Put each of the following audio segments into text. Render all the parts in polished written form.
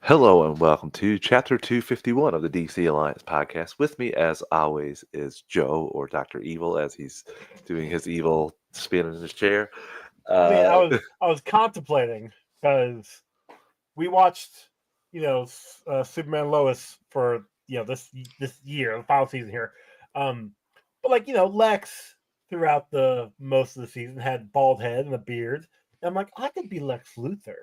Hello and welcome to Chapter 251 of the DC Alliance podcast. With me, as always, is Joe, or Dr. Evil, as he's doing his evil spin in his chair. I mean, I Uh, was I was contemplating because we watched, Superman Lois for this year, the final season here. Um, but Lex throughout the most of the season had bald head and a beard. And I'm like, I could be Lex Luthor.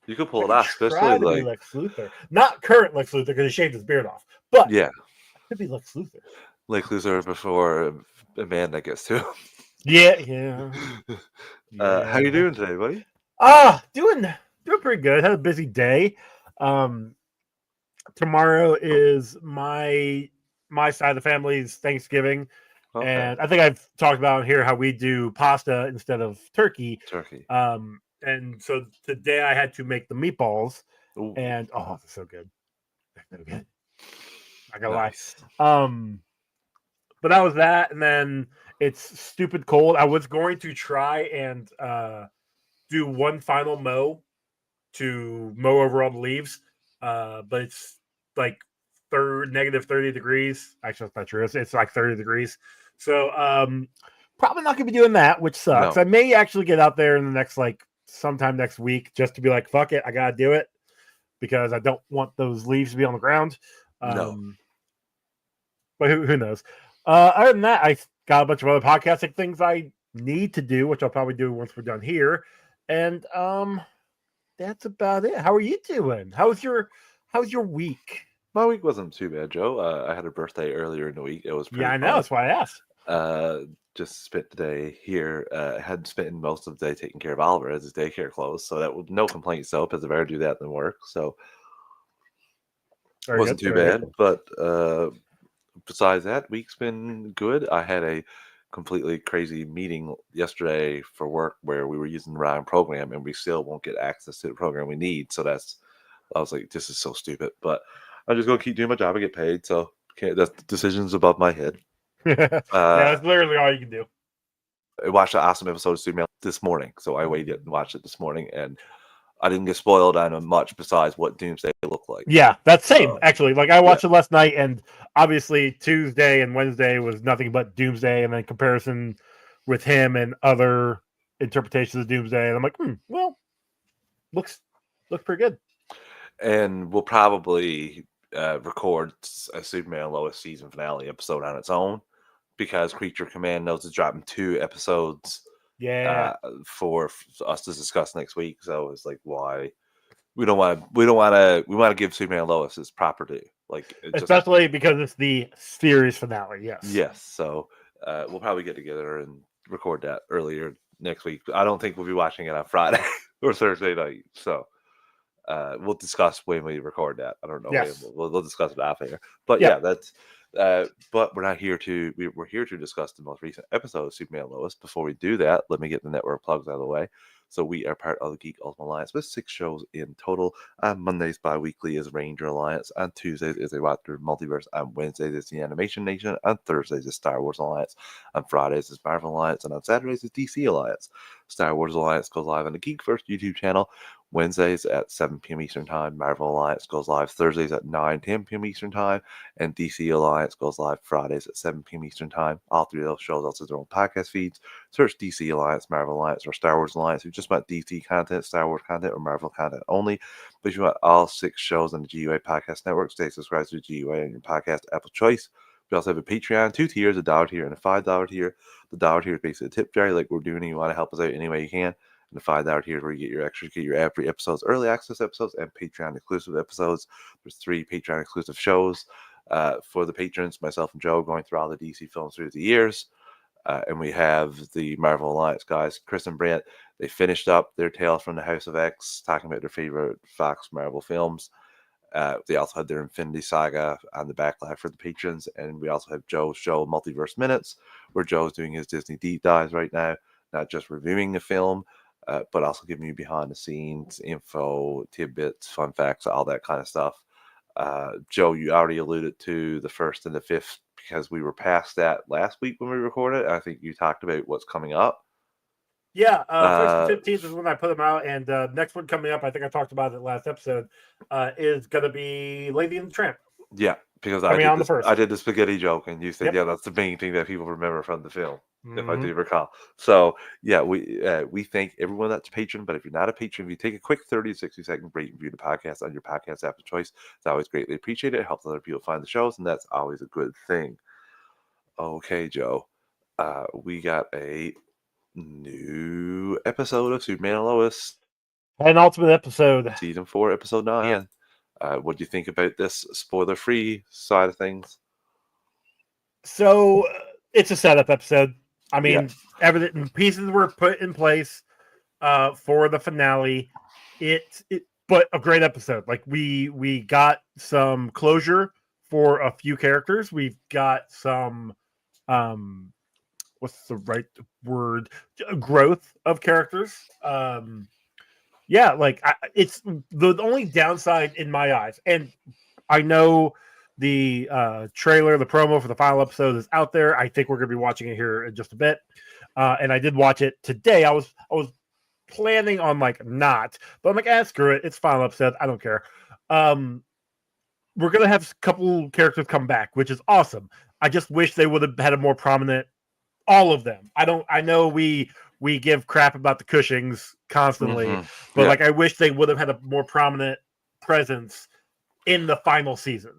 you could I pull it could off, especially try to be Lex Luthor, not current Lex Luthor because he shaved his beard off, but yeah, I could be Lex Luthor. like Loser before Amanda gets to Yeah, yeah, him. How you yeah. doing today, buddy? Doing pretty good. Had a busy day. Um, Tomorrow is my side of the family's Thanksgiving, Okay, and I think I've talked about here how we do pasta instead of turkey. turkey. And so today I had to make the meatballs, Ooh, and oh, they're so good. They're so good. Not gonna lie. nice. Um, but that was that, and then it's stupid cold. I was going to try and do one final mow to mow over all the leaves. But it's like third negative 30 degrees. Actually, that's not true. It's like 30 degrees. So probably not gonna be doing that, which sucks. No, I may actually get out there in the next like sometime next week just to be like, fuck it, I gotta do it because I don't want those leaves to be on the ground. no. Um, but who knows? Other than that, I got a bunch of other podcasting things I need to do, which I'll probably do once we're done here. And that's about it. How are you doing? How's your week? My week wasn't too bad, Joe. I had a birthday earlier in the week. It was Yeah, pretty I know. fun. That's why I asked. Uh, just spent the day here. Had spent most of the day taking care of Oliver as his daycare closed, so that was no complaints. So because I'd rather do that than work, so Very wasn't good. too Very good. bad. But besides that, week's been good. I had a completely crazy meeting yesterday for work where we were using the wrong program and we still won't get access to the program we need. So I was like, this is so stupid. But I'm just gonna keep doing my job and get paid. So can't, that's decisions above my head. Yeah, Uh, that's literally all you can do. I watched an awesome episode of Superman this morning, so I waited and watched it this morning, and I didn't get spoiled on much besides what Doomsday looked like. Yeah, that's same So actually. Like I yeah, watched it last night, and obviously Tuesday and Wednesday was nothing but Doomsday, and then comparison with him and other interpretations of Doomsday, and I'm like, well, looks looks pretty good. and we'll probably record a Superman and Lois season finale episode on its own because Creature Command knows it's dropping 2 episodes Yeah, uh, for us to discuss next week. So it's like, why we want to give Superman and Lois its proper due. Like it just especially because it's the series finale. Yes. yes. So we'll probably get together and record that earlier next week. I don't think we'll be watching it on Friday or Thursday night. So we'll discuss when we record that. I don't know when. Yes. We'll discuss it off air. But Yeah. yeah, that's. But we're not here to. We're here to discuss the most recent episode of Superman and Lois. Before we do that, let me get the network plugs out of the way. So we are part of the Geek Ultimate Alliance with 6 shows in total. On Mondays, bi-weekly is Ranger Alliance. On Tuesdays is a Watcher Multiverse. On Wednesdays is the Animation Nation. On Thursdays is Star Wars Alliance. On Fridays is Marvel Alliance. And on Saturdays is DC Alliance. Star Wars Alliance goes live on the Geek First YouTube channel Wednesdays at 7 p.m. Eastern Time. Marvel Alliance goes live Thursdays at 9:10 p.m. Eastern Time. And DC Alliance goes live Fridays at 7 p.m. Eastern Time. All three of those shows also have their own podcast feeds. Search DC Alliance, Marvel Alliance, or Star Wars Alliance if you just want DC content, Star Wars content, or Marvel content only. But if you want all 6 shows on the GUA Podcast Network, stay subscribed to the GUA on your podcast app of choice. We also have a Patreon, 2 tiers, $1 tier and a $5 tier. The dollar tier is basically a tip jar, like we're doing, and you want to help us out any way you can. And the $5 tier is where you get your extras, get your ad-free episodes, early access episodes, and Patreon exclusive episodes. There's 3 Patreon exclusive shows for the patrons, myself and Joe, going through all the DC films through the years. And we have the Marvel Alliance guys, Chris and Brent. They finished up their Tales from the House of X, talking about their favorite Fox Marvel films. They also had their Infinity Saga on the backlog for the patrons. And we also have Joe's show, Multiverse Minutes, where Joe's doing his Disney deep dives right now, not just reviewing the film, but also giving you behind the scenes info, tidbits, fun facts, all that kind of stuff. Joe, you already alluded to the first and the fifth because we were past that last week when we recorded. I think you talked about what's coming up. Yeah, first and Uh, 15th is when I put them out, and next one coming up, I think I talked about it last episode, is going to be Lady and the Tramp yeah, because coming out on the I 1st. did the spaghetti joke, and you said, Yep. yeah, that's the main thing that people remember from the film, if I Hmm. do recall. So yeah, we thank everyone that's a patron. But if you're not a patron, if you take a quick 30 to 60-second break and review the podcast on your podcast app of choice, it's always greatly appreciated. It helps other people find the shows, and that's always a good thing. Okay, Joe, we got a new episode of Superman and Lois, An ultimate episode. season 4, episode 9. What do you think about this spoiler-free side of things? So it's a setup episode. I Yeah, mean, everything pieces were put in place for the finale. But a great episode. Like we got some closure for a few characters. We've got some what's the right word? Growth of characters. Yeah, like it's the only downside in my eyes, and I know the trailer, the promo for the final episode is out there. I think we're going to be watching it here in just a bit, and I did watch it today. I was planning on like not, but I'm like, screw it, it's final episode. I don't care. We're gonna have a couple characters come back, which is awesome. I just wish they would have had a more prominent all of them. I know we give crap about the Cushings constantly, but yeah. like I wish they would have had a more prominent presence in the final season.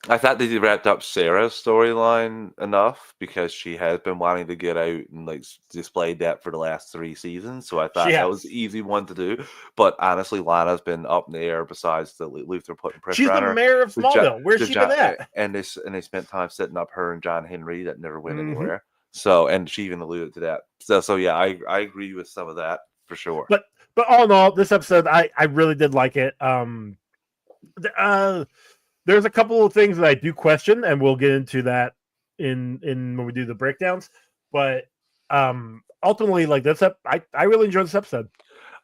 I thought they wrapped up Sarah's storyline enough because she has been wanting to get out and like display that for the last 3 seasons. So I She thought that was has. the easy one to do. But honestly, Lana's been up in the air. Besides the Luther putting pressure She's the on her, mayor of Smallville. Where's she been at? and they spent time setting up her and John Henry that never went Mm-hmm. anywhere. So and she even alluded to that. So yeah, I agree with some of that for sure. But all in all, this episode I really did like it. There's a couple of things that I do question, and we'll get into that in when we do the breakdowns. But ultimately, like I really enjoyed this episode.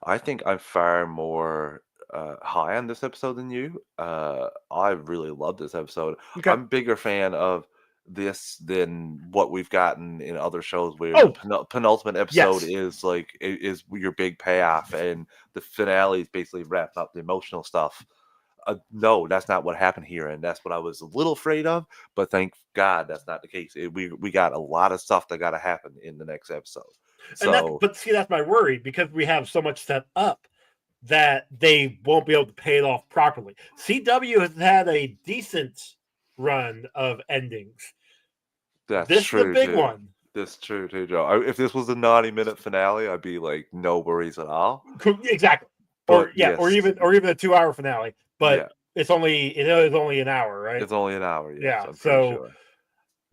I think I'm far more high on this episode than you. I really love this episode. Okay. I'm a bigger fan of this than what we've gotten in other shows where the Oh, penultimate episode yes. is like is your big payoff and the finale is basically wrapping up the emotional stuff. No, that's not what happened here, and that's what I was a little afraid of. But thank God that's not the case. We got a lot of stuff that got to happen in the next episode. So But see, that's my worry because we have so much set up that they won't be able to pay it off properly. CW has had a decent run of endings. that's This is a true big too. one. That's true too, Joe. If this was a 90-minute finale, I'd be like, no worries at all. Exactly. But or yes, even a 2-hour finale. But yeah, it is only an hour, right? it's only an hour. Yes, Yeah. I'm pretty So sure.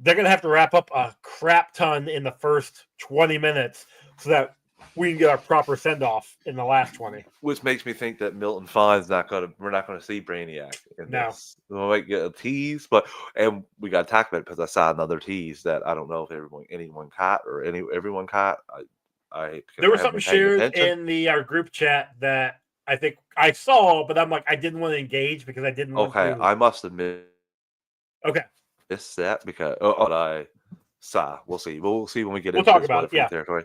they're gonna have to wrap up a crap ton in the first 20 minutes so that we can get our proper send off in the last 20. Which makes me think that Milton Fine's not gonna. We're not gonna see Brainiac in No. this. We might get a tease, and we got to talk about it because I saw another tease that I don't know if anyone caught or everyone caught. There I was haven't something been paying shared attention. in the our group chat that I think I saw, but I'm like I didn't want to engage because I didn't want Okay, to. I must admit Okay, missed that because what I saw. We'll see. We'll see when we get we'll into talk this about it. spoiler-free Yeah, territory.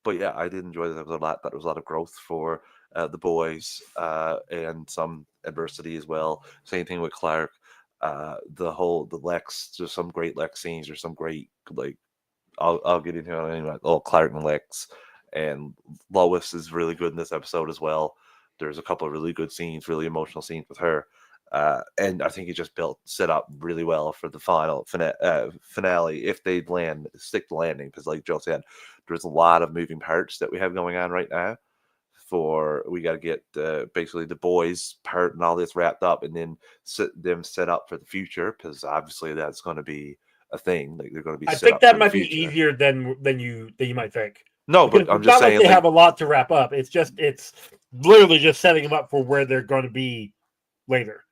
But yeah, I did enjoy this episode a lot. Thought there was a lot of growth for the boys and some adversity as well. Same thing with Clark. The Lex. There's some great Lex scenes. There's some great like. I'll get into it anyway. Oh, Clark and Lex and Lois is really good in this episode as well. There's a couple of really good scenes, really emotional scenes with her. And I think it just set up really well for the finale if they stick the landing. Because, like Joe said, there's a lot of moving parts that we have going on right now. We got to get basically the boys part and all this wrapped up, and then set up for the future. Because obviously that's going to be a thing. Like they're going to be I set think up for that the might be future. easier than you might think. No, Because but I'm it's just not like saying, they like, have a lot to wrap up. It's literally just setting them up for where they're going to be later.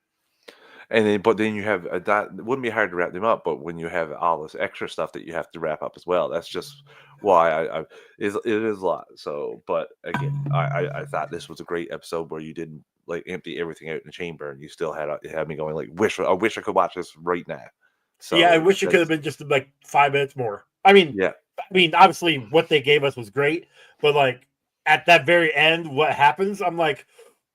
but then you have that. It wouldn't be hard to wrap them up, but when you have all this extra stuff that you have to wrap up as well, that's just why it is a lot. So, but again, I thought this was a great episode where you didn't like empty everything out in the chamber, and you still had me going like, I wish I could watch this right now. Yeah, I So wish it could have been just like 5 minutes more. yeah. I mean, obviously what they gave us was great, but like at that very end, what happens? I'm like,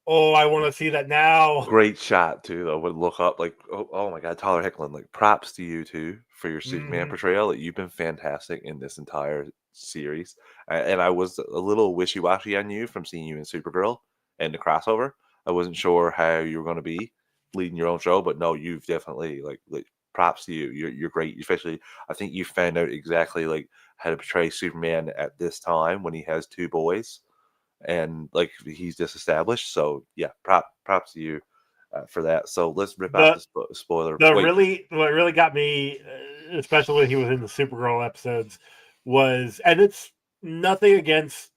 oh, I want to see that now. Great shot too, though. Would look up like, oh my god, Tyler Hoechlin. Like, props to you too for your Superman Hmm. portrayal. Like, you've been fantastic in this entire series. And I was a little wishy washy on you from seeing you in Supergirl and the crossover. I wasn't sure how you were going to be leading your own show, but no, you've definitely like props to you. You're great. Especially, I think you found out exactly like how to portray Superman at this time when he has two boys and like he's disestablished. So yeah, props to you for that. So let's rip out The the spoiler. the Wait, really what really got me, especially when he was in the Supergirl episodes, was, and it's nothing against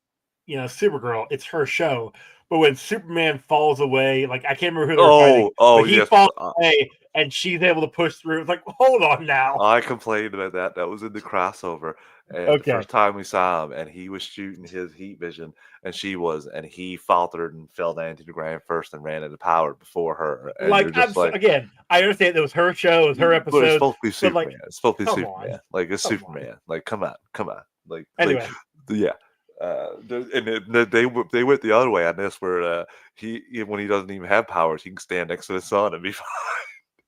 Supergirl, it's her show, but when Superman falls away, like I can't remember who they were fighting, oh but he yes, falls away and she's able to push through. It's like, hold on now. I complained about that. That was in the crossover, and the Okay, first time we saw him, and he was shooting his heat vision, and and he faltered and fell down to the ground first and ran into power before her, and you're like just like, again, I understand it was her show, it was her but it's episodes, supposed to be but like, Superman. It's supposed to be come on, Superman. Like it's come on. Superman. Like come on. Like Anyway, yeah. They went the other way on this, where when he doesn't even have powers, he can stand next to the sun and be fine.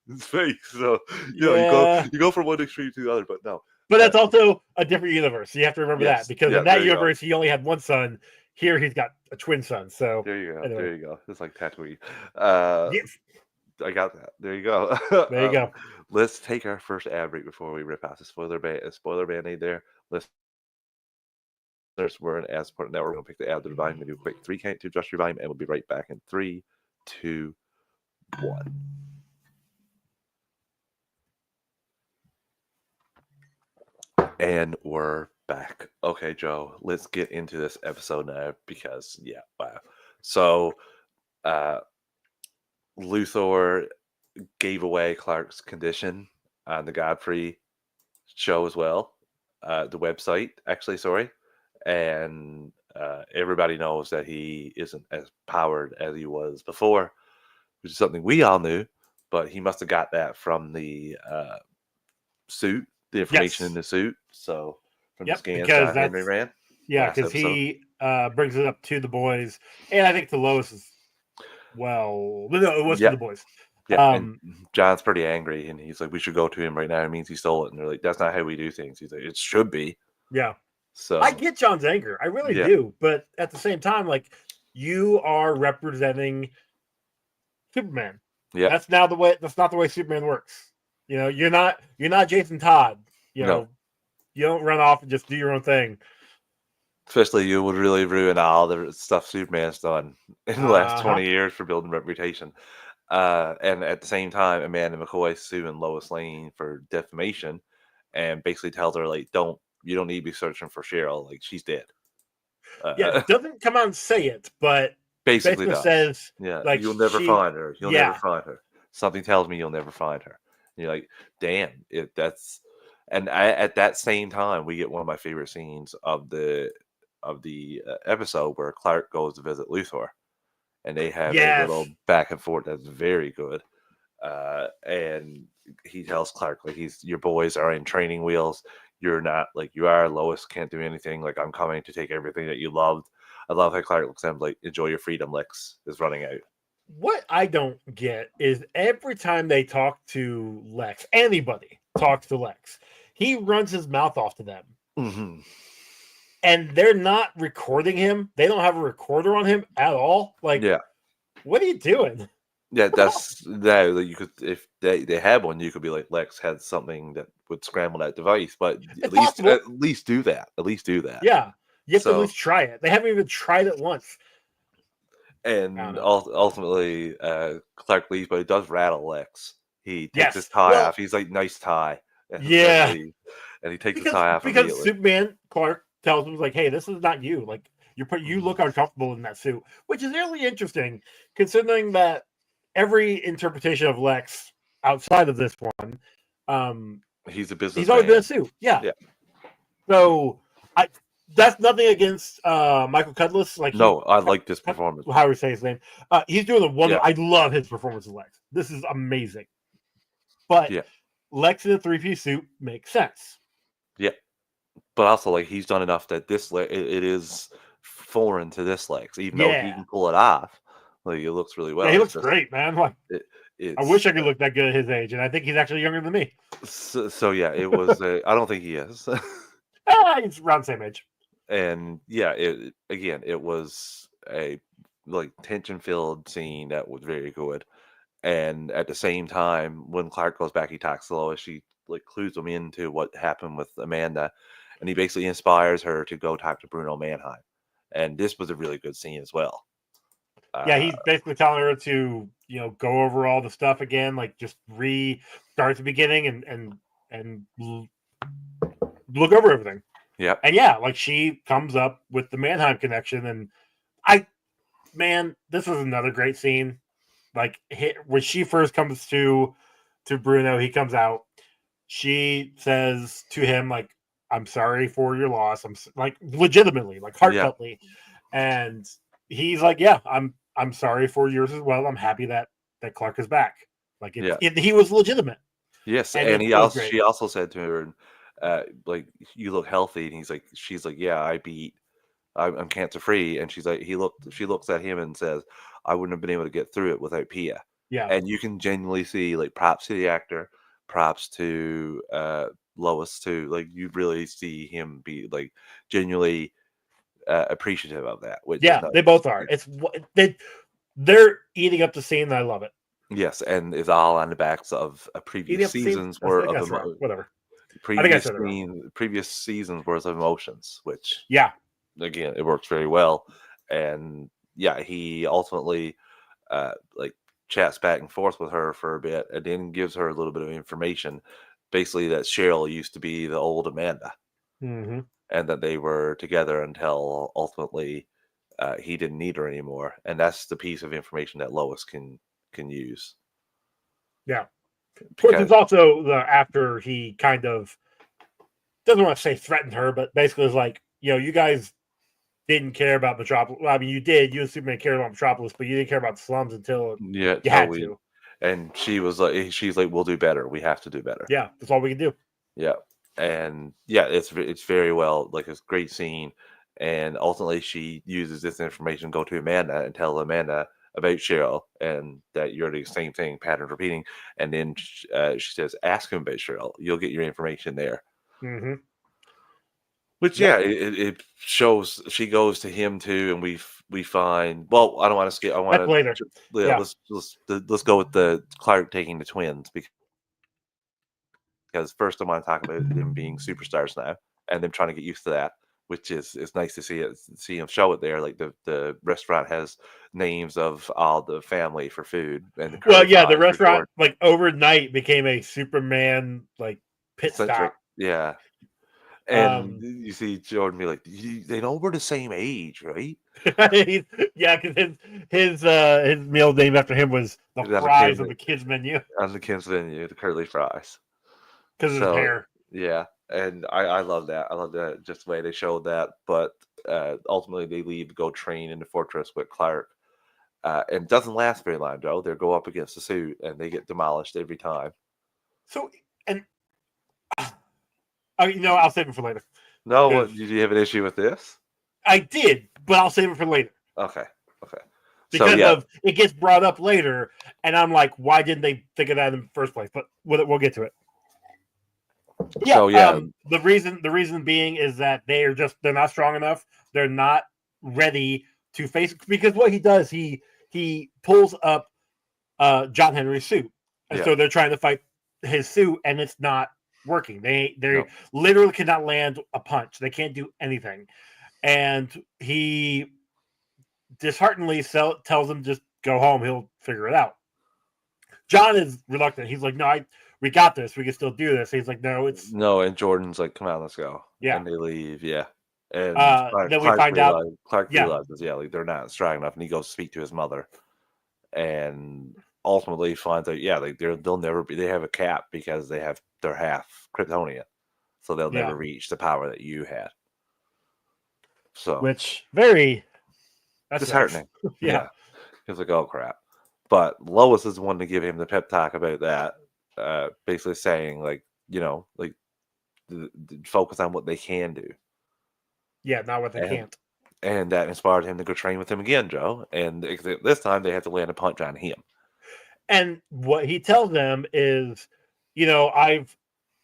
His face. So yeah, you go from one extreme to the other, but no. but Uh, that's also a different universe. You have to remember that, yes, because yeah. in that There you go. universe he only had one son. Here he's got a twin son. So There you go. anyway, There you go. It's like Tatooine. Uh, yeah, I got that. There you go. there you go. Let's take our first ad break before we rip out the spoiler band-aid there. We're an ad support network. We're going to pick the ad to the volume and do a quick 3 count to adjust your volume, and we'll be right back in 3, 2, 1. And we're back. Okay, Joe, let's get into this episode now because, yeah, wow. So, Luthor gave away Clark's condition on the Godfrey show as well, the website, actually, sorry. And everybody knows that he isn't as powered as he was before, which is something we all knew, but he must have got that from the suit, the information in Yes, the suit. So from the yep, scans because John Henry that's ran yeah, last because episode. he brings it up to the boys, and I think to Lois as well. No, it was to Yeah, the boys. yeah. And Um, John's pretty angry, and he's like, "We should go to him right now. It means he stole it." And they're like, "That's not how we do things." He's like, "It should be." yeah, I So get John's anger, I really yeah, do, but at the same time, like, you are representing Superman. yeah. That's now the way. That's not the way Superman works. You're not Jason Todd. You No, know, you don't run off and just do your own thing. especially you would really ruin all the stuff Superman's done in the last Uh huh. 20 years for building reputation. And at the same time, Amanda McCoy suing Lois Lane for defamation, and basically tells her like, you don't need to be searching for Cheryl, like she's dead. Yeah, Uh, doesn't come out and say it, but basically basically does. says Yeah, like you'll never she. find her. You'll never Yeah. find her. Something tells me you'll never find her. And you're like, damn, and at that same time, we get one of my favorite scenes of the episode where Clark goes to visit Luthor, and they have a little Yes. back and forth that's very good. And he tells Clark like your boys are in training wheels. You're not like you are. Lois can't do anything. Like I'm coming to take everything that you loved. I love how Clark looks at him like enjoy your freedom. Lex is running out. What I don't get is every time they talk to Lex, anybody talks to Lex, he runs his mouth off to them. Hmm. And they're not recording him. They don't have a recorder on him at all. Like, Yeah, what are you doing? yeah. That's that. Like, you could if they had one, you could be like Lex had something that would scramble that device. But It's possible. at least do that. At least do that. Yeah. You have to at So least try it. They haven't even tried it once. I don't and know. ultimately, Clark leaves, but he does rattle Lex. He takes his Yes. tie Well, off. He's like, "Nice tie," and yeah. leaves. And he takes his Because tie off because immediately. Superman Clark tells him like, hey, this is not you. Like you Mhm. look uncomfortable in that suit, which is really interesting, considering that every interpretation of Lex outside of this one, um, He's a he's always been a businessman. suit. Yeah. Yeah. So I that's nothing against Michael Cudlitz. Like No, I like this performance. how we say his name. He's doing a wonder. Yeah. I love his performance as Lex. This is amazing. But Yeah. Lex in a 3-piece suit makes sense. Yeah. But also, like, he's done enough that it is foreign to this legs, even though he Yeah. can pull it off. Like it looks really Yeah, well. he It's looks just great, man. Like, it, I wish it's I could look that good at his age, and I think he's actually younger than me. so yeah. It was. I don't think he is. He's around the same age. And yeah, it again, it was a like tension filled scene that was very good. And at the same time, when Clark goes back, he talks to Lois. She like clues him into what happened with Amanda, and he basically inspires her to go talk to Bruno Mannheim. And this was a really good scene as well. Yeah, Uh, he's basically telling her to, go over all the stuff again, like just restart at the beginning and look over everything. yep, And yeah, like she comes up with the Mannheim connection, and I, man, this was another great scene. Like when she first comes to Bruno, he comes out. She says to him like, "I'm sorry for your loss." Like legitimately, like yeah, heartfeltly, and he's like, "Yeah, I'm sorry for yours as well. I'm happy that Clark is back." Like yeah. he was legitimate, Yes, and and it he was also great. she also said to her, like, "You look healthy," and she's like, "Yeah, I'm cancer free," and she looks at him and says, "I wouldn't have been able to get through it without Pia," Yeah, and you can genuinely see like props to the actor, props to Lois too. Like you really see him be like genuinely appreciative of that, which is yeah, not they both are. They're eating up the scene, and I love it. yes, and is all on the backs of a previous Eating up the scene. seasons I worth think of that's wrong. Whatever. I think I said it wrong. previous seasons worth of emotions, which Yeah, again it works very well. And yeah, he ultimately like chats back and forth with her for a bit and then gives her a little bit of information, basically that Cheryl used to be the old Amanda hmm and that they were together until ultimately he didn't need her anymore. And that's the piece of information that Lois can use yeah. Of course, because it's also the after he kind of doesn't want to say threatened her, but basically is like, you guys didn't care about Metropolis. Well, I mean, you did. You and Superman cared about Metropolis, but you didn't care about the slums until yeah, you so had we to. and she's like, we'll do better. We have to do better. Yeah, that's all we can do. Yeah, and yeah, it's very well like it's a great scene, and ultimately she uses this information to go to Amanda and tell Amanda about Cheryl and that you're the same thing, pattern repeating, and then she says, "Ask him about Cheryl. You'll get your information there." hmm Which Yep. yeah, it shows she goes to him too, and we find well, I don't want to skip. I That's want later. to yeah, Yeah. let's go with the Clark taking the twins because first I want to talk about them being superstars now and them trying to get used to that, which is nice to see him show it there. Like the restaurant has names of all the family for food and the Well, curly yeah, the fries for restaurant Jordan like overnight became a Superman like pit centric. stop. Yeah. And Um, you see Jordan be like, they know we're the same age, right? yeah, because his meal named after him was the On the fries kids on the kids menu on the kids menu, the curly fries. because of his So hair. yeah, and I love that. I love that just the way they showed that. But ultimately, they leave to go train in the fortress with Clark, and it doesn't last very long, Joe. They go up against the suit and they get demolished every time. So, and I'll save it for later No, because what did you have an issue with this? I did, but I'll save it for later Okay, okay. So because yeah, of it gets brought up later, and I'm like, why didn't they think of that in the first place? But we'll get to it. Yeah. so yeah, The reason being is that they're not strong enough. They're not ready to face because what he does he pulls up John Henry's suit, and yeah. so they're trying to fight his suit, and it's not working. They No, literally cannot land a punch. They can't do anything, and he dishearteningly tells them just go home. He'll figure it out. John is reluctant. He's like, no, we got this. We can still do this. He's like, no, it's no. And Jordan's like, come on, let's go, yeah. and they leave. Yeah, and Then we find out, Clark yeah, realizes, yeah, like they're not strong enough, and he goes to speak to his mother and ultimately finds out, yeah, like they'll never be. They have a cap because they're half Kryptonian, so they'll yeah, never reach the power that you had. So which that sucks. disheartening. Yeah, Yeah, he's like, oh crap. But Lois is the one to give him the pep talk about that, basically saying like, like focus on what they can do, yeah, not what they and can't. And that inspired him to go train with him again, Joe. And this time they had to land a punch on him. And what he tells them is, I've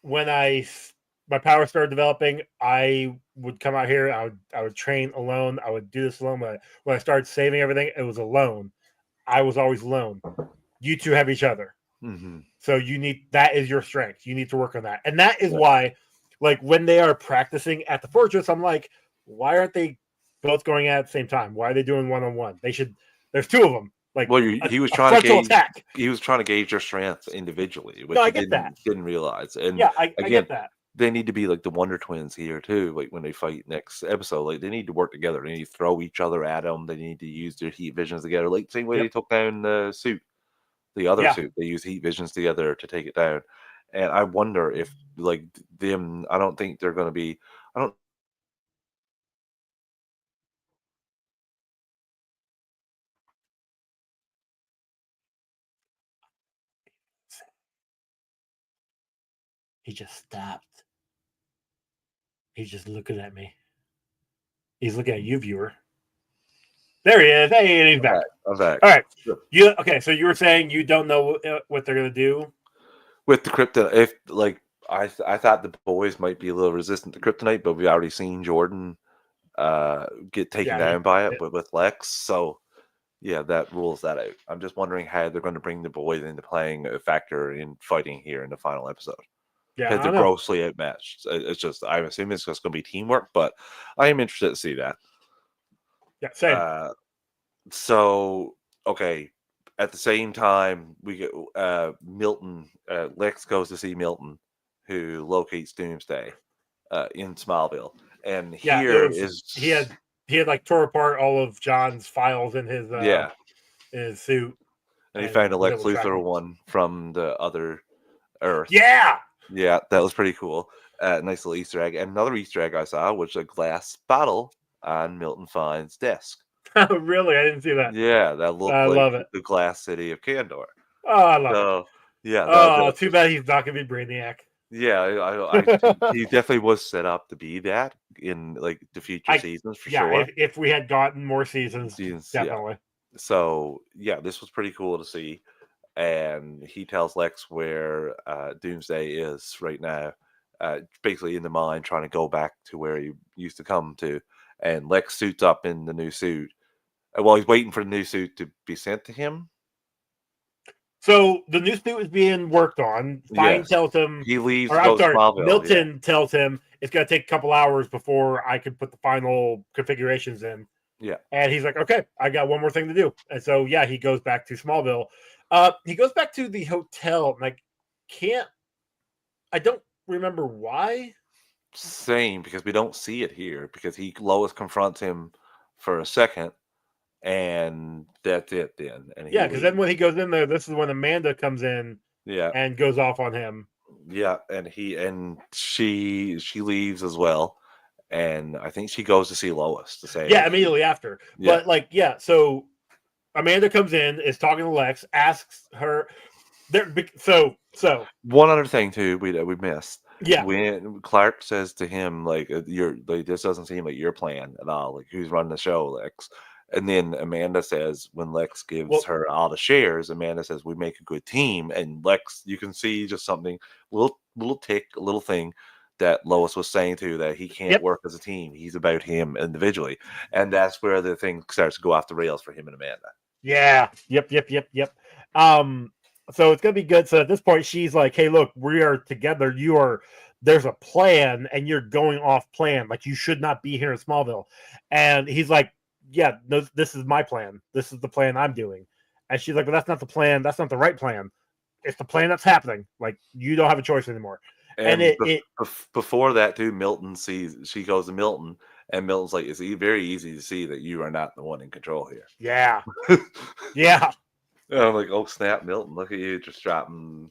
when my power started developing, I would come out here. I would train alone. I would do this alone. When I started saving everything, it was alone. I was always alone. You two have each other. Mm-hmm. So that is your strength. You need to work on that. And that is Yeah. why, like, when they are practicing at the fortress, I'm like, why aren't they both going at the same time? Why are they doing one-on-one? There's two of them. Like, Well, he was a trying to frontal gauge. attack. He was trying to gauge their strength individually, No, which I he get that. didn't realize. And Yeah, I again, get that. they need to be like the Wonder Twins here too. Like when they fight next episode, like they need to work together. They need to throw each other at them. They need to use their heat visions together, like the same way they Yep. took down the suit, the other Yeah. suit. They use heat visions together to take it down. And I wonder if like them. I don't think they're going to be. I don't. He just stopped. He's just looking at me. He's looking at you, viewer. There he is. Hey, he's back. I'm back. All right. Okay, so you were saying you don't know what they're gonna do With the kryptonite. If like I thought the boys might be a little resistant to kryptonite, but we already seen Jordan get taken Yeah, down by it, but with Lex. So yeah, that rules that out. I'm just wondering how they're going to bring the boys into playing a factor in fighting here in the final episode yeah, because I they're don't know. grossly outmatched. It's just I'm assuming it's just going to be teamwork, but I am interested to see that. Yeah, same. So okay, at the same time we get Milton. Lex goes to see Milton, who locates Doomsday in Smallville, and Yeah, it here was. is He had like tore apart all of John's files in yeah, his suit and he found and a was Lex able to track Luthor him. one from the other Earth. Yeah. Yeah, that was pretty cool. Nice little Easter egg. And another Easter egg I saw was a glass bottle on Milton Fine's desk. Really, I didn't see that. Yeah, that looked I like love it. the glass city of Kandor. Oh, I love it. So yeah, Oh, that too bad he's not gonna be Brainiac. yeah, he definitely was set up to be that in like the future seasons for Yeah, sure. if we had gotten more seasons, Yeah. definitely. So yeah, this was pretty cool to see. And he tells Lex where Doomsday is right now, basically in the mine, trying to go back to where he used to come to. And Lex suits up in the new suit. Well, he's waiting for the new suit to be sent to him. So the new suit is being worked on. Fine Yes, tells him, he leaves or to I'm go to sorry, Smallville. Yeah, Milton tells him it's going to take a couple hours before I can put the final configurations in. yeah. And he's like, okay, I got one more thing to do. And so, yeah, he goes back to Smallville. He goes back to the hotel, and I don't remember why. Same, because we don't see it here because Lois confronts him for a second, and that's it then. And he Yeah, because then leaves. when he goes in there, this is when Amanda comes in Yeah, and goes off on him. yeah, and she leaves as well, and I think she goes to see Lois to say, Yeah, immediately after. yeah. But so Amanda comes in, is talking to Lex, asks her there. So One other thing too we missed yeah, when Clark says to him like, "You're like this doesn't seem like your plan at all. Like who's running the show, Lex?" And then Amanda says when Lex gives well, her all the shares, Amanda says we make a good team, and Lex you can see just something little tick, a little thing that Lois was saying to that he can't yep, work as a team. He's about him individually, and that's where the thing starts to go off the rails for him and Amanda. yeah, yep. Um, so it's gonna be good. So at this point, she's like, "Hey, look, we are together. There's a plan, and you're going off plan. Like you should not be here in Smallville." And he's like, "Yeah, no, this is my plan. This is the plan I'm doing." And she's like, "But that's not the plan. That's not the right plan. It's the plan that's happening. Like you don't have a choice anymore." And And before that, too, she goes to Milton, and Milton's like, "It's very easy to see that you are not the one in control here." yeah, And yeah. I'm like, "Oh snap, Milton! Look at you just dropping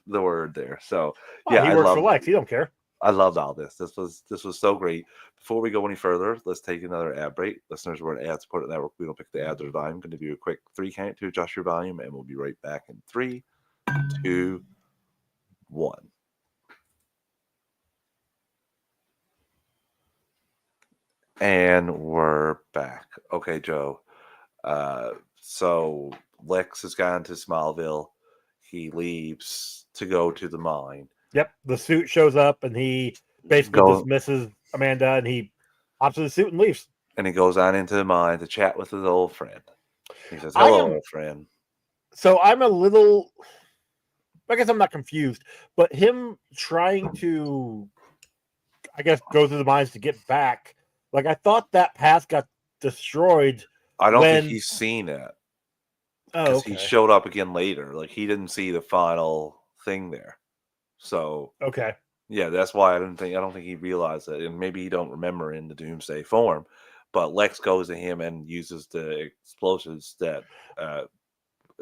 the word there." So Well, yeah, he works for Lex. He don't care. I loved all this. This was so great. Before we go any further, let's take another ad break. Listeners, we're an ad-supported network. We don't pick the ads or volume. I'm going to do a quick 3 count to adjust your volume, and we'll be right back in 3, 2, 1. And we're back. Okay, Joe. So Lex has gone to Smallville. He leaves to go to the mine. Yep, the suit shows up and he basically Go dismisses Amanda and he hops in the suit and leaves. and he goes on into the mine to chat with his old friend. He says, I "Hello, am old friend." so I'm a little. I guess I'm not confused, but him trying to, I guess, go through the mines to get back. Like I thought that path got destroyed I don't think when. he's seen it Oh, because he okay, showed up again later. Like he didn't see the final thing there. So okay. yeah, that's why I don't think he realized it, and maybe he don't remember in the Doomsday form. But Lex goes to him and uses the explosives that uh,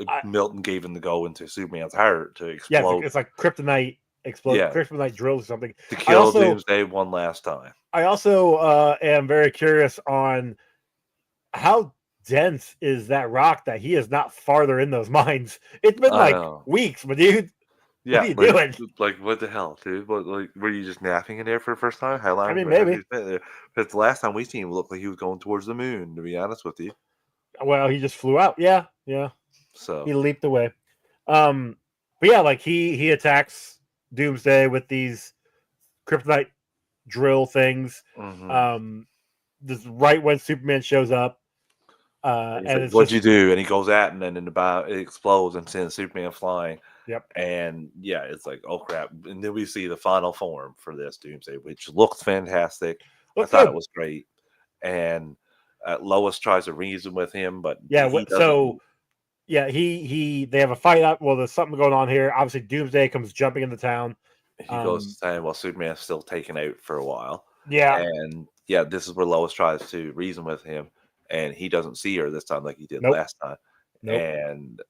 I, Milton gave him to go into Superman's heart to yeah, explode. it's like kryptonite explode, Yeah, kryptonite drills or something. to I kill also, Doomsday one last time. I also am very curious on how dense is that rock that he is not farther in those mines. It's been I like know. weeks, but dude, what are Yeah, you doing? like what the hell, dude? What, like, were you just napping in there for the first time? How I long mean, have you maybe. been there? Because the last time we seen him, it looked like he was going towards the moon. To be honest with you, Well, he just flew out. Yeah, yeah. He so leaped away. Um, but yeah, like he attacks Doomsday with these kryptonite drill things. mhm. Um, this right when Superman shows up, And he's and like, it's "What'd you just do?" And he goes at, and then in the bow, it explodes and sends Superman flying. yep, And yeah, it's like, oh crap! And then we see the final form for this Doomsday, which looks fantastic. I looks thought it good. was great. And Lois tries to reason with him, but Yeah, he doesn't. so yeah, he they have a fight out. Well, there's something going on here. Obviously, Doomsday comes jumping into town. He goes Um, to time while Superman's still taken out for a while. yeah, And yeah, this is where Lois tries to reason with him, and he doesn't see her this time like he did nope, last time. nope. And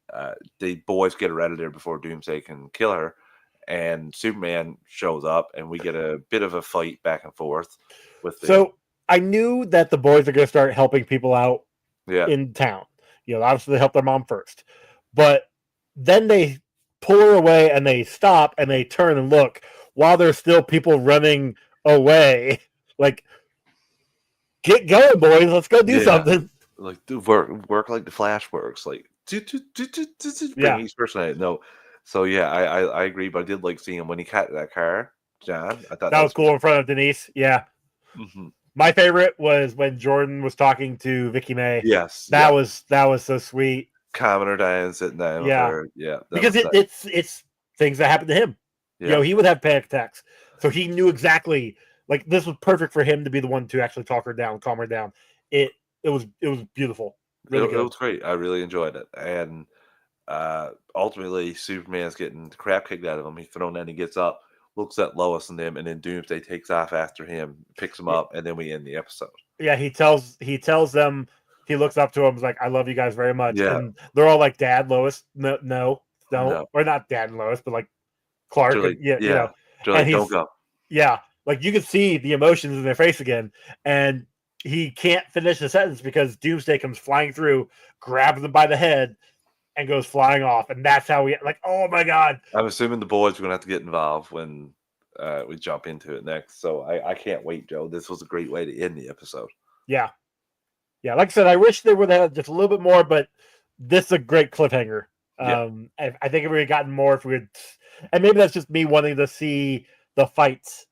the boys get her out of there before Doomsday can kill her. And Superman shows up, and we get a bit of a fight back and forth with them. So I knew that the boys are going to start helping people out Yeah, in town. You know, obviously they help their mom first, but then they pull her away and they stop and they turn and look while there's still people running away. Like, get going, boys! Let's go do yeah. something. Like do work like the Flash works, like bring Yeah, each person out. No, so yeah, I agree, but I did like seeing him when he cut that car, John. I thought that that was was cool great. in front of Denise. Yeah, Hmm. my favorite was when Jordan was talking to Vicky May. Yes, That yeah. was so sweet. Calming her down, sitting down with Yeah, her. Yeah, that because was nice. it's things that happened to him. You Yeah, know, he would have panic attacks, so he knew exactly. Like this was perfect for him to be the one to actually talk her down, calm her down. It it was beautiful, really it good. was great. I really enjoyed it. And ultimately, Superman's getting the crap kicked out of him. He's thrown in, he gets up, looks at Lois and them, and then Doomsday takes off after him, picks him Yeah, up, and then we end the episode. yeah. He tells them he looks up to him, is like, "I love you guys very much," Yeah, and they're all like, "Dad, Lois, no, no, don't," no. or not Dad and Lois, but like They're Clark and like, yeah, yeah. They're and like, don't he's go. yeah, like you can see the emotions in their face again, and he can't finish the sentence because Doomsday comes flying through, grabs him by the head, and goes flying off, and that's how we like. Oh my god! I'm assuming the boys are gonna have to get involved when we jump into it next. So I can't wait, Joe. This was a great way to end the episode. Yeah, yeah. Like I said, I wish they would have just a little bit more, but this is a great cliffhanger. Yeah, I think if we had gotten more, if we had, and maybe that's just me wanting to see the fights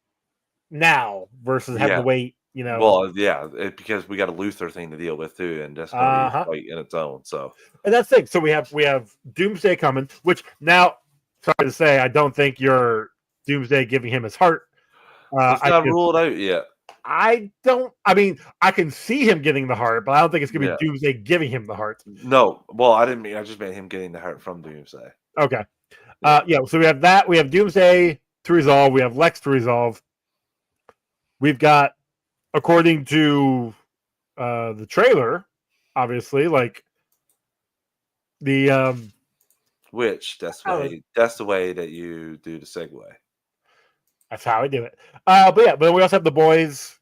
now versus having to yeah. wait. You know, Well, yeah, because we got a Luther thing to deal with too, and that's gonna be uh a huh. fight in its own. So And that's the thing. So we have Doomsday coming, which now, sorry to say, I don't think you're Doomsday giving him his heart. let's not rule it out yet. I don't. I mean, I can see him getting the heart, but I don't think it's gonna be Yeah. Doomsday giving him the heart. No, well, I didn't mean. I just meant him getting the heart from Doomsday. Okay. Yeah, Yeah. So we have that. We have Doomsday to resolve. We have Lex to resolve. We've got, according to the trailer, obviously, like the which oh, that's the way that you do the segue. that's how I do it. But yeah, but we also have the boys,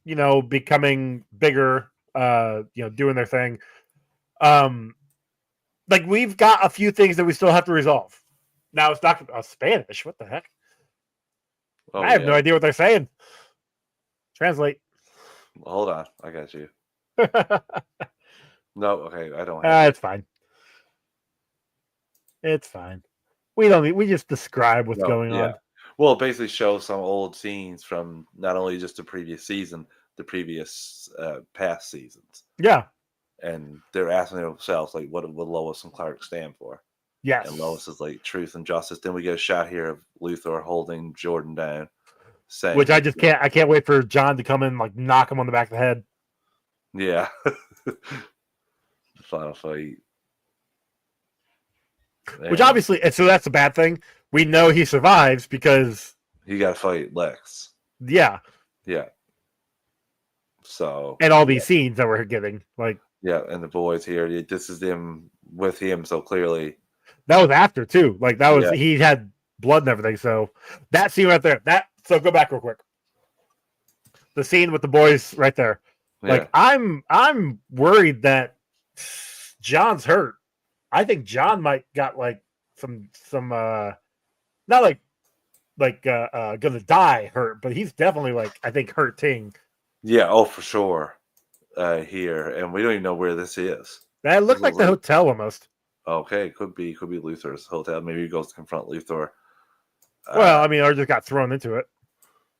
becoming bigger, doing their thing. Um, like we've got a few things that we still have to resolve. Now it's not Spanish. What the heck? Oh I have no yeah, idea what they're saying. Translate. Hold on, I got you. No, okay, I don't have it. It's fine. It's fine. We don't need, we just describe what's No, going yeah. on. Well, it basically shows some old scenes from not only just the previous season, the previous past seasons, Yeah. and they're asking themselves like, what would Lois and Clark stand for? And Yes. Lois is like truth and justice. Then we get a shot here of Luthor holding Jordan down, Which saying I like, just can't. I can't wait for John to come in, like knock him on the back of the head. yeah, the final fight. Which And obviously, and so that's a bad thing. We know he survives because, he got to fight Lex. yeah, Yeah. So and all yeah, these scenes that we're getting, like yeah, and the boys here. This is them with him. So clearly, that was after too. Like that was yeah, he had blood and everything. So that scene right there. That so go back real quick. The scene with the boys right there. yeah, Like I'm worried that John's hurt. I think John might got like some not gonna die hurt, but he's definitely like I think hurting. yeah. Oh, for sure. Here, and we don't even know where this is. That This looked like looks the like hotel almost. okay. Could be Luthor's hotel. Maybe he goes to confront Luthor. Well, Uh, I mean, or just got thrown into it.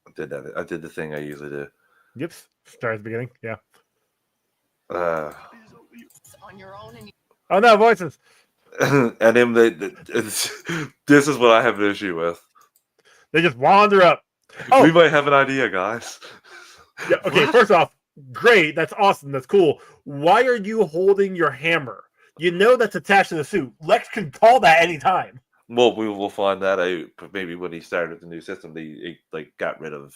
I did that. I did the thing I usually do. Yep. Start at the beginning. Yeah. Uh, on your own and Oh no, voices. and him. This is what I have an issue with. They just wander up. Oh, We might have an idea, guys. yeah. Okay, What? first off, great. That's awesome. That's cool. Why are you holding your hammer? You know that's attached to the suit. Lex can call that anytime. Well, we will find that out. But maybe when he started the new system, they like got rid of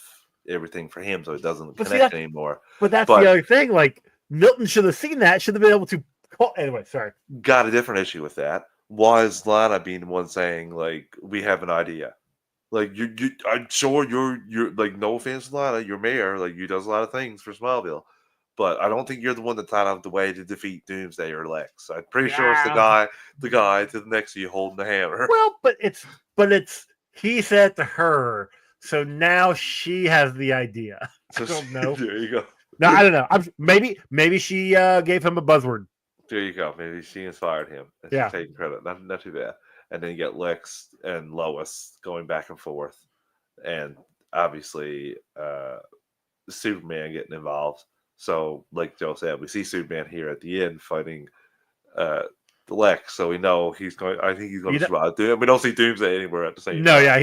everything for him, so it doesn't But see, connect anymore. But that's But the other thing. Like Milton should have seen that. Should have been able to call. Anyway, sorry. got a different issue with that. Why is Lana being the one saying like we have an idea? Like I'm sure you're like no offense, to Lana, your mayor, like you does a lot of things for Smallville, but I don't think you're the one that thought of the way to defeat Doomsday or Lex. I'm pretty sure it's Yeah. the guy to the next to you holding the hammer. Well, but it's he said to her, so now she has the idea. I don't know. There you go. No, I don't know. Maybe she gave him a buzzword. There you go. Maybe she inspired him. And Yeah. she's taking credit. Not too bad. And then you get Lex and Lois going back and forth. And obviously Superman getting involved. So, like Joe said, we see Superman here at the end fighting Lex. So we know he's going. I think he's going to survive. We don't see Doomsday anywhere at the same No, time. yeah,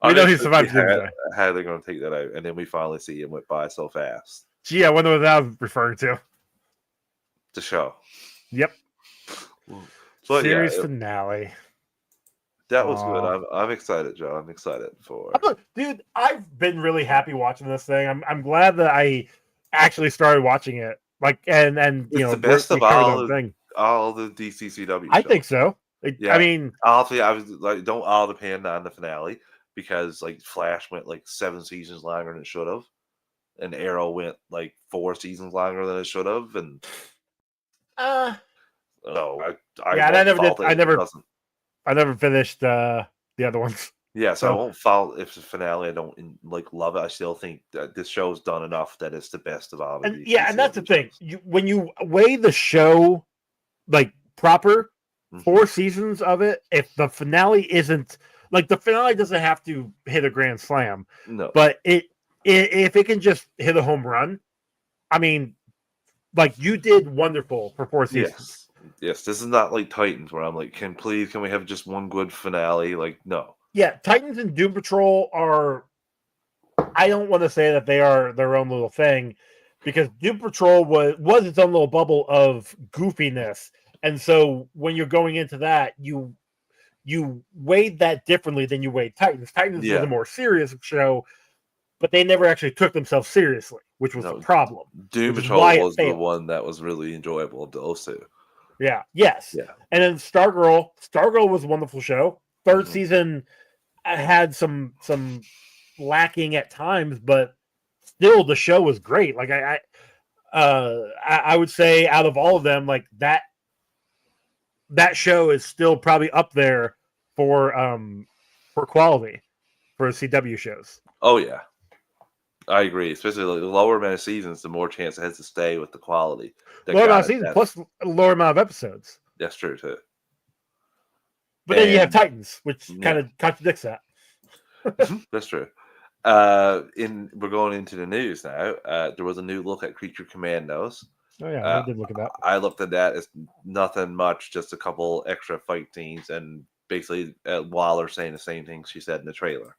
we know he survived Doomsday. How are they going to take that out? And then we finally see him went by so fast. Gee, I wonder what that was referring to. The show. Yep. But Series yeah, finale. that was good. I'm excited, Joe. I'm excited for. Dude, I've been really happy watching this thing. I'm glad that I actually started watching it. Like and It's you know the best of all all the DCCW. I shows. think so. Yeah. I mean, Obviously, I was like, don't all depend on the finale because like Flash went like 7 seasons longer than it should have, and Arrow went like 4 seasons longer than it should have, and so I never finished the other ones. Yeah, so I won't follow if the finale I don't like love it. I still think that this show's done enough that it's the best of all. And yeah, and that's the thing. When you weigh the show like proper, 4 seasons of it, if the finale isn't like the finale doesn't have to hit a grand slam. No. But if it can just hit a home run, I mean, like you did wonderful for 4 seasons. Yes, this is not like Titans where I'm like, can we have just one good finale? Like, no. Yeah, Titans and Doom Patrol are. I don't want to say that they are their own little thing, because Doom Patrol was its own little bubble of goofiness, and so when you're going into that, you weighed that differently than you weighed Titans. Titans was a more serious show, but they never actually took themselves seriously, which was the problem. Doom Patrol was the one that was really enjoyable of those two. Yeah. Yes. Yeah. And then Stargirl was a wonderful show. Third season had some lacking at times, but still the show was great. Like I would say out of all of them, like that show is still probably up there for quality for CW shows. Oh yeah. I agree. Especially like, the lower amount of seasons, the more chance it has to stay with the quality. That Lower amount got of it. seasons plus lower amount of episodes. That's true too. But then you have And Titans, which yeah. kind of contradicts that. That's true. We're going into the news now. There was a new look at Creature Commandos. Oh yeah, I did look at that. I looked at that as nothing much, just a couple extra fight scenes, and basically Waller saying the same thing she said in the trailer.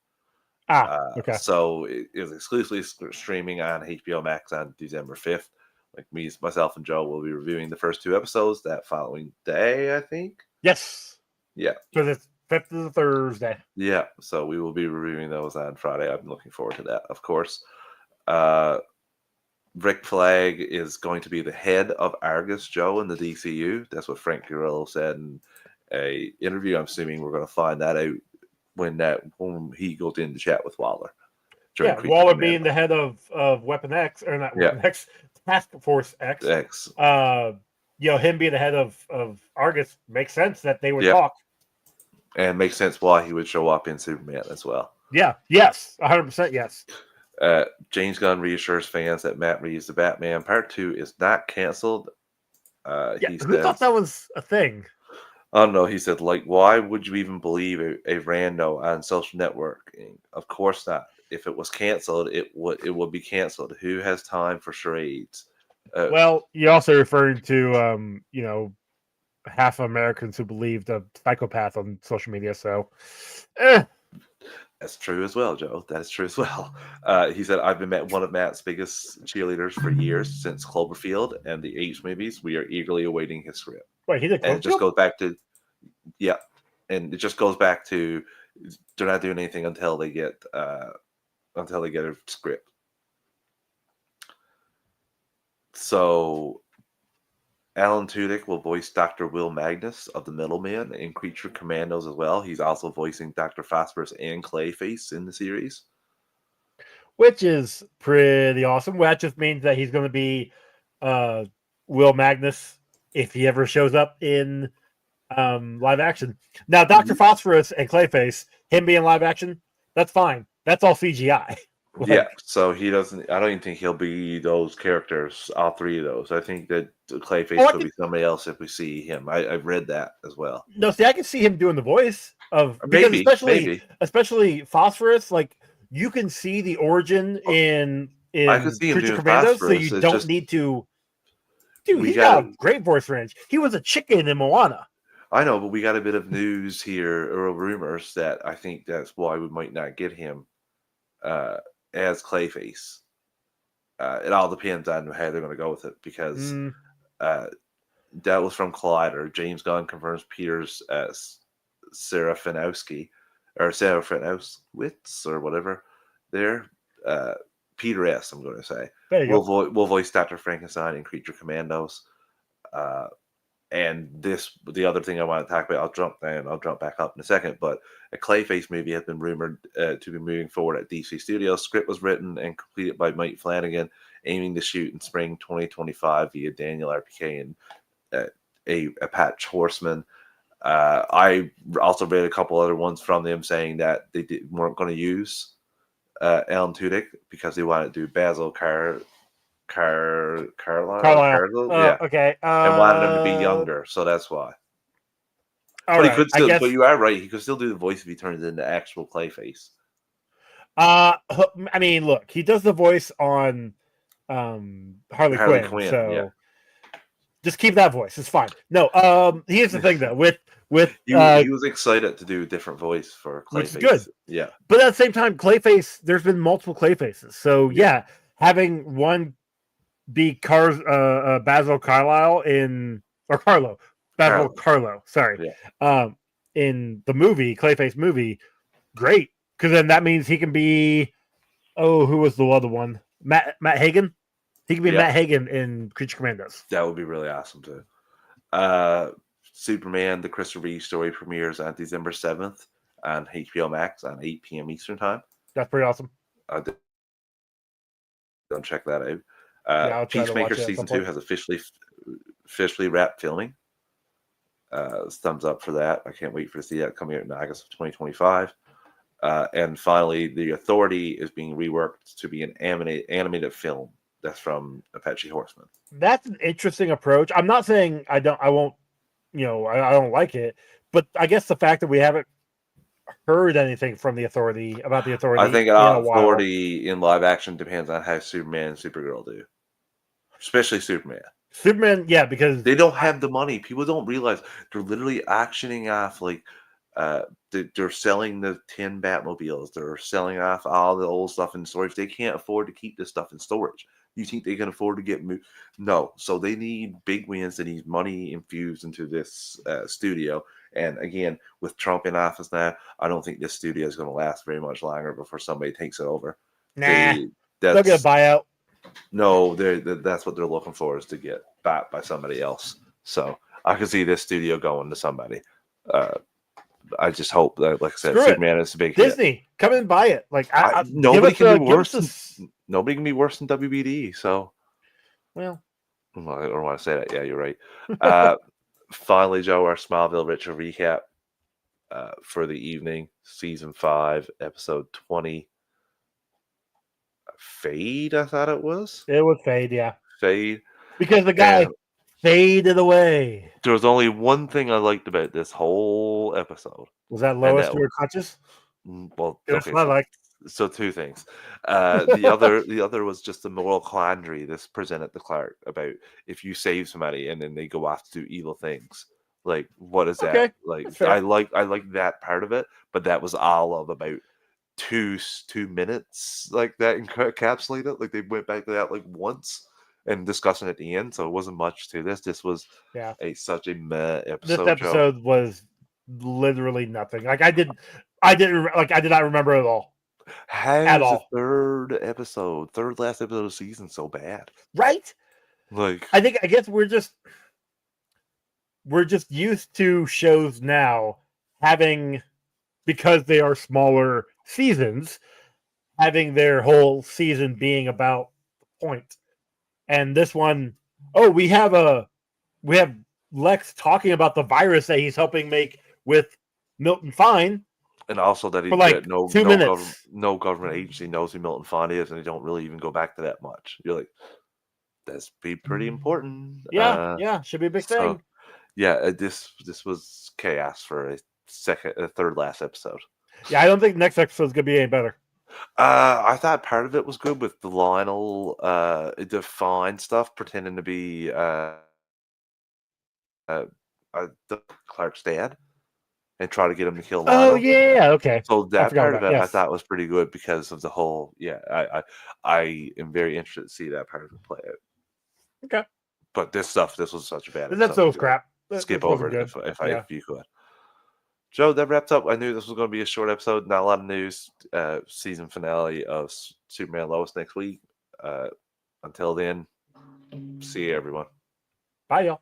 Okay. So it is exclusively streaming on HBO Max on December 5th. Like myself, and Joe will be reviewing the first 2 episodes that following day, I think. Yes. Yeah. Because it's 5th is a Thursday. Yeah. So we will be reviewing those on Friday. I'm looking forward to that, of course. Rick Flag is going to be the head of Argus, Joe, in the DCU. That's what Frank Grillo said in a interview. I'm assuming we're going to find that out when he goes in to chat with Waller. Yeah, Waller being the head of Weapon X, or not Weapon X, Task Force X. Him being the head of Argus makes sense that they would talk. And makes sense why he would show up in Superman as well. Yeah, yes, 100% yes. James Gunn reassures fans that Matt Reeves' The Batman Part 2 is not canceled. Who thought that was a thing? I don't know. He said, like, why would you even believe a rando on social networking? Of course not. If it was canceled, it would be canceled. Who has time for charades? Well, you're also referring to half Americans who believed a psychopath on social media. So, That's true as well, Joe. That is true as well. He said, I've been one of Matt's biggest cheerleaders for years, since Cloverfield and the H movies. We are eagerly awaiting his script. Wait, he did Cloverfield? And it just goes back to, and it just goes back to they're not doing anything until they get a script. So Alan Tudyk will voice Dr. Will Magnus of the Middleman in Creature Commandos as well. He's also voicing Dr. Phosphorus and Clayface in the series. Which is pretty awesome. Well, that just means that he's going to be Will Magnus if he ever shows up in live action. Now, Dr. Phosphorus and Clayface, him being live action, that's fine. That's all CGI. So he doesn't. I don't even think he'll be those characters. All 3 of those. I think that Clayface will be somebody else if we see him. I've read that as well. No, see, I can see him doing the voice of maybe, especially Phosphorus. Like you can see the origin in I could see him Creature doing Commandos, Phosphorus. so you don't need to. Dude, he's got a great voice range. He was a chicken in Moana. I know, but we got a bit of news here, or rumors, that I think that's why we might not get him as Clayface. It all depends on how they're going to go with it, because that was from Collider. James Gunn confirms Peter's Serafinowski, or Serafinowicz, or whatever. There, Peter S. I'm going to say will voice Dr. Frankenstein in Creature Commandos. And the other thing I want to talk about, I'll jump back up in a second, but a Clayface movie has been rumored to be moving forward at DC Studios. Script was written and completed by Mike Flanagan, aiming to shoot in spring 2025 via Daniel RPK and a Pat Horseman. I also read a couple other ones from them saying that they weren't going to use Alan Tudyk because they wanted to do Basil Carlyle. Okay. And wanted him to be younger, so that's why. But he could still. But you are right. He could still do the voice if he turns into actual Clayface. I mean, look, he does the voice on Harley Quinn, so just keep that voice. It's fine. No, here's the thing though. He was excited to do a different voice for Clayface. Which is good. Yeah. But at the same time, Clayface. There's been multiple Clayfaces, so having one be Basil Carlyle Carlo. Sorry, in the movie Clayface movie, great, because then that means he can be. Oh, who was the other one? Matt Hagen. He can be Matt Hagen in Creature Commandos. That would be really awesome too. Superman: The Christopher Reeve story premieres on December 7th on HBO Max on 8 p.m. Eastern time. That's pretty awesome. Don't check that out. Peacemaker season 2 has officially wrapped filming. Thumbs up for that. I can't wait to see that coming out in August of 2025. And finally, The Authority is being reworked to be an animated film. That's from Apache Horseman. That's an interesting approach. I'm not saying I won't, I don't like it, but I guess the fact that we haven't heard anything from the Authority about the Authority I think in a while. Authority in live action depends on how Superman and Supergirl do, especially Superman. Superman, yeah, because They don't have the money. People don't realize they're literally auctioning off they're selling the 10 Batmobiles. They're selling off all the old stuff in storage. They can't afford to keep this stuff in storage. You think they can afford to get moved? No. So they need big wins. They need money infused into this studio. And again, with Trump in office now, I don't think this studio is going to last very much longer before somebody takes it over. they'll get a buyout. No, that's what they're looking for, is to get bought by somebody else. So I can see this studio going to somebody. I just hope that, like I said, Superman is a big Disney, hit. come and buy it. Like nobody can be worse. Nobody can be worse than WBD. So, well, I don't want to say that. Yeah, you're right. Finally, Joe, our Smallville Richard recap for the evening, season 5, episode 20. Fade, I thought it was. It was Fade, yeah. Fade. Because the guy faded away. There was only one thing I liked about this whole episode. Was that Lois to her clutches? Well, okay, I liked. So 2 things. The other was just the moral quandary this presented to Clark about if you save somebody and then they go off to do evil things. Like, what is that? Like, I like that part of it, but that was all of about 2 minutes, like that encapsulated. Like, they went back to that like once and discussing at the end, so it wasn't much to this. This was such a meh episode. This episode was literally nothing. Like I did not remember it at all. How is the third last episode of the season so bad? Right? Like, I guess we're just used to shows now having, because they are smaller seasons, having their whole season being about the point. And this one, we have Lex talking about the virus that he's helping make with Milton Fine. And also that no government agency knows who Milton Fine is, and they don't really even go back to that much. You're like, that's pretty important. Yeah, should be a big thing. Yeah, this was chaos for a third last episode. Yeah, I don't think next episode is gonna be any better. I thought part of it was good with the Lionel Define stuff, pretending to be Clark's dad, and try to get him to kill Lionel. Oh yeah, okay. So that part of it I thought was pretty good because of the whole. Yeah, I am very interested to see that part of it play out. Okay. But this was such a bad episode. That's so crap. Skip over it if you could. Joe, that wraps up. I knew this was going to be a short episode. Not a lot of news. Season finale of Superman Lois next week. Until then, see you, everyone. Bye, y'all.